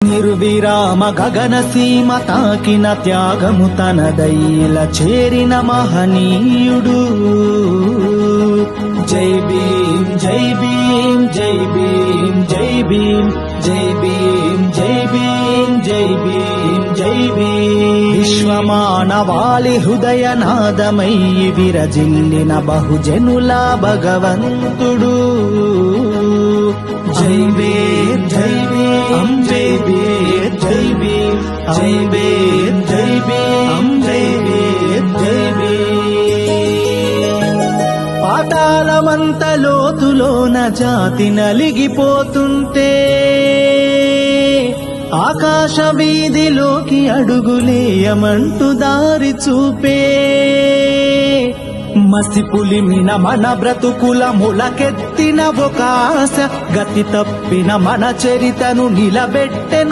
నిర్విరామ గగన సీమ తాకిన త్యాగము తనదైల చేరిన మహనీయుడు. జై భీమ్ జై భీమ్ జై భీమ్ జై భీమ్ జై భీమ్ జై భీమ్ జై భీమ్ జై భీమ్. విశ్వమానవాళి హృదయ నాదమై విరజిల్లిన బహుజనుల భగవంతుడు. జై భీమ్ జై భీమ్ జై భీమ్ జై భీమ్ జై భీమ్ జై భీమ్ జై భీమ్ జై భీమ్. పాతాళమంత లోతులోన జాతి నలిగిపోతుంటే ఆకాశ వీధిలోకి అడుగులేయమంటూ దారి చూపే మసిపులిమిన మన బ్రతుకుల మొలకెత్తిన ఒక ఆశ, గతి తప్పిన మన చరితను నిలబెట్టెను